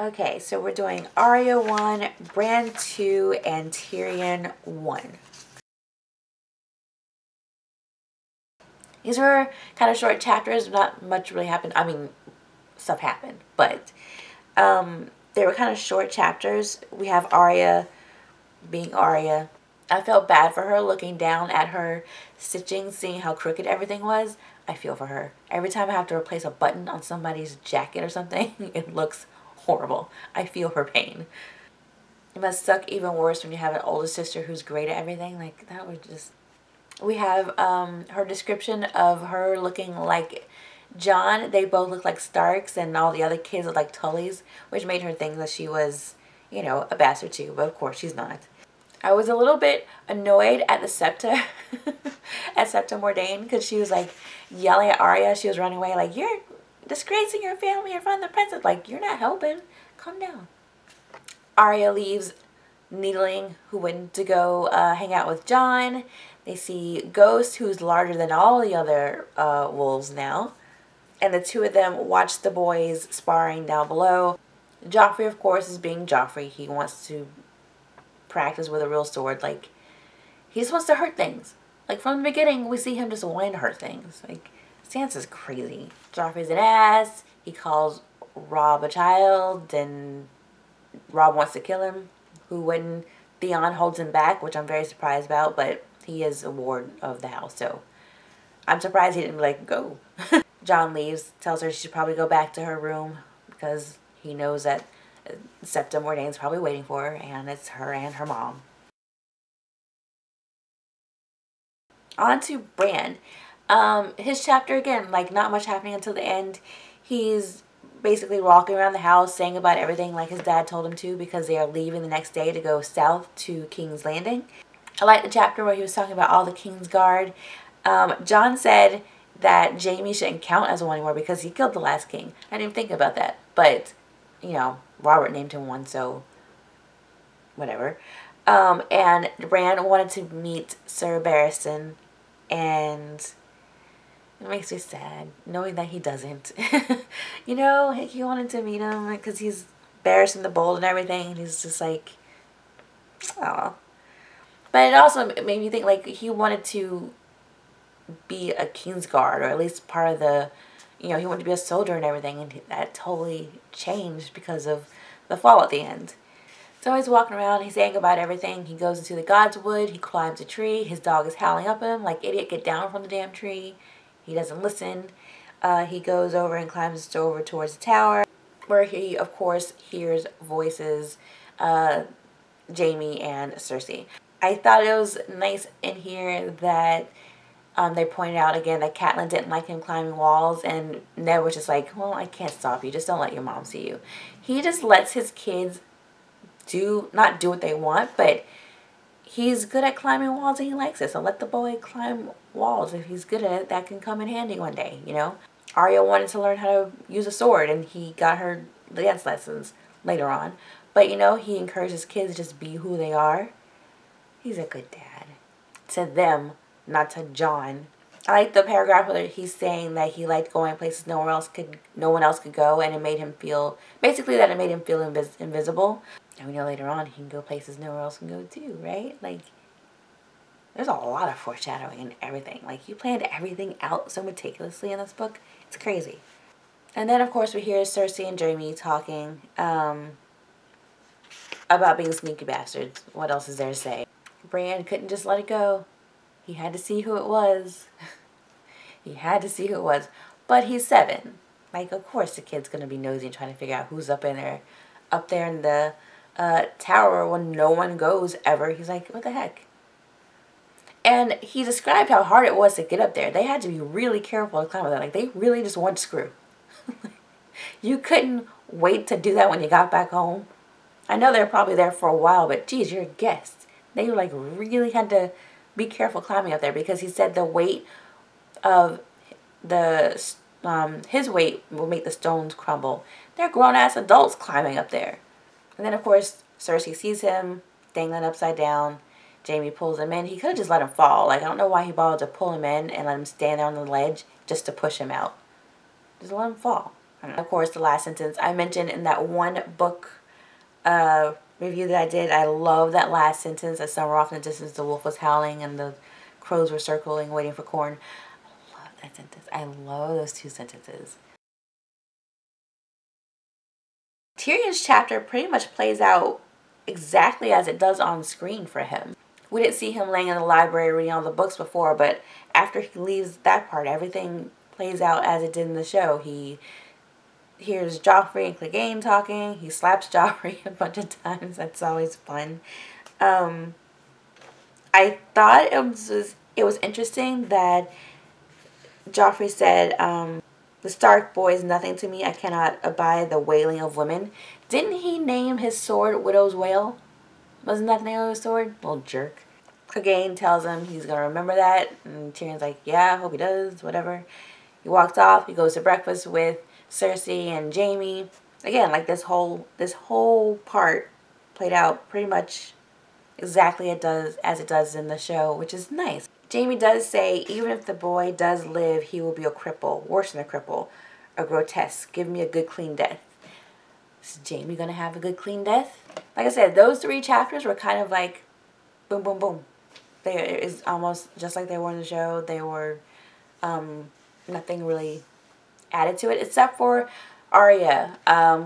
Okay, so we're doing Arya 1, Bran 2, and Tyrion 1. These were kind of short chapters. Not much really happened. I mean, stuff happened, but they were kind of short chapters. We have Arya being Arya. I felt bad for her looking down at her stitching, seeing how crooked everything was. I feel for her. Every time I have to replace a button on somebody's jacket or something, it looks horrible. I feel her pain. It must suck even worse when you have an older sister who's great at everything. Like, that would just... We have her description of her looking like Jon. They both look like Starks, and all the other kids look like Tullys, which made her think that she was, you know, a bastard too, but of course she's not. I was a little bit annoyed at the Septa, at Septa Mordain, because she was like yelling at Arya. She was running away like, you're disgracing your family in front of the princess. Like, you're not helping. Calm down. Arya leaves Needling, who went to go hang out with Jon. They see Ghost, who's larger than all the other wolves now. And the two of them watch the boys sparring down below. Joffrey, of course, is being Joffrey. He wants to practice with a real sword. Like, he just wants to hurt things. Like, from the beginning, we see him just wanting to hurt things. Like, Sansa's crazy. Joffrey's an ass. He calls Robb a child, and Robb wants to kill him. Who wouldn't? Theon holds him back, which I'm very surprised about, but he is a ward of the house, so I'm surprised he didn't be like, go. Jon leaves, tells her she should probably go back to her room because he knows that Septa Mordain's probably waiting for her, and it's her and her mom. On to Bran. His chapter, again, like, not much happening until the end. He's basically walking around the house saying about everything like his dad told him to, because they are leaving the next day to go south to King's Landing. I like the chapter where he was talking about all the King's Guard. Jon said that Jaime shouldn't count as one anymore because he killed the last king. I didn't even think about that. But, you know, Robert named him one, so whatever. And Bran wanted to meet Sir Barristan, and it makes me sad knowing that he doesn't. You know, he wanted to meet him because he's Barristan the Bold and everything, and he's just like, oh. But it also made me think, like, he wanted to be a Kingsguard, or at least part of the, you know, he wanted to be a soldier and everything, and that totally changed because of the fall at the end. So he's walking around, he's saying about everything. He goes into the God's Wood, he climbs a tree, his dog is howling up at him, like, idiot, get down from the damn tree. He doesn't listen. He goes over and climbs over towards the tower, where he, of course, hears voices, Jaime and Cersei. I thought it was nice in here that they pointed out again that Catelyn didn't like him climbing walls, and Ned was just like, well, I can't stop you. Just don't let your mom see you. He just lets his kids not do what they want, but he's good at climbing walls and he likes it. So let the boy climb walls. If he's good at it, that can come in handy one day, you know. Arya wanted to learn how to use a sword, and he got her dance lessons later on. But, you know, he encourages kids to just be who they are. He's a good dad. To them, not to Jon. I like the paragraph where he's saying that he liked going places no one else could go, and it made him feel, basically that it made him feel invisible. And we know later on he can go places no one else can go too, right? Like, there's a lot of foreshadowing and everything. Like, you planned everything out so meticulously in this book. It's crazy. And then, of course, we hear Cersei and Jaime talking about being sneaky bastards. What else is there to say? Bran couldn't just let it go. He had to see who it was. He had to see who it was. But he's 7. Like, of course the kid's going to be nosy and trying to figure out who's up there in the tower when no one goes ever. He's like, what the heck? And he described how hard it was to get up there. They had to be really careful to climb up there. Like, they really just want to screw. You couldn't wait to do that when you got back home. I know they're probably there for a while, but geez, you're a guest. They like really had to be careful climbing up there, because he said the weight of his weight will make the stones crumble. They're grown-ass adults climbing up there. And then, of course, Cersei sees him dangling upside down. Jaime pulls him in. He could have just let him fall. Like, I don't know why he bothered to pull him in and let him stand there on the ledge just to push him out. Just let him fall. Of course, the last sentence I mentioned in that one book review that I did. I love that last sentence. As somewhere off in the distance, the wolf was howling and the crows were circling, waiting for corn. I love that sentence. I love those two sentences. Tyrion's chapter pretty much plays out exactly as it does on screen for him. We didn't see him laying in the library reading all the books before, but after he leaves that part, everything plays out as it did in the show. He hears Joffrey and Clegane talking. He slaps Joffrey a bunch of times. That's always fun. I thought it was interesting that Joffrey said, the Stark boy is nothing to me. I cannot abide the wailing of women. Didn't he name his sword Widow's Wail? Wasn't that the name of his sword? Little jerk. Clegane tells him he's going to remember that. And Tyrion's like, yeah, I hope he does, whatever. He walks off. He goes to breakfast with Cersei and Jaime. Again, like this whole part played out pretty much exactly as it does in the show, which is nice. Jaime does say, even if the boy does live, he will be a cripple, worse than a cripple, a grotesque. Give me a good, clean death. Is Jaime gonna have a good, clean death? Like I said, those 3 chapters were kind of like boom, boom, boom. It is almost just like they were in the show. They were nothing really added to it except for Arya.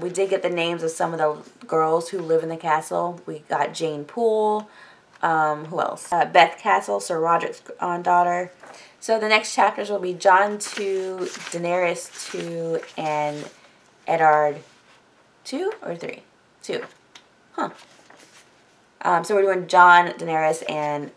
We did get the names of some of the girls who live in the castle. We got Jane Poole. Who else? Beth Castle, Sir Roderick's daughter. So the next chapters will be Jon 2, Daenerys 2, and Eddard 2 or 3? 2. Huh. So we're doing Jon, Daenerys, and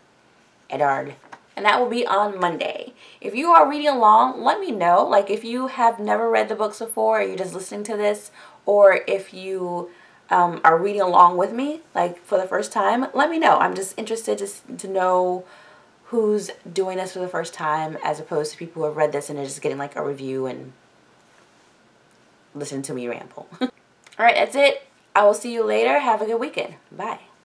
Eddard. And that will be on Monday. If you are reading along, let me know. Like if you have never read the books before, or you're just listening to this, or if you are reading along with me, like for the first time, let me know. I'm just interested to know who's doing this for the first time, as opposed to people who have read this and are just getting like a review and listen to me ramble. Alright, that's it. I will see you later. Have a good weekend. Bye.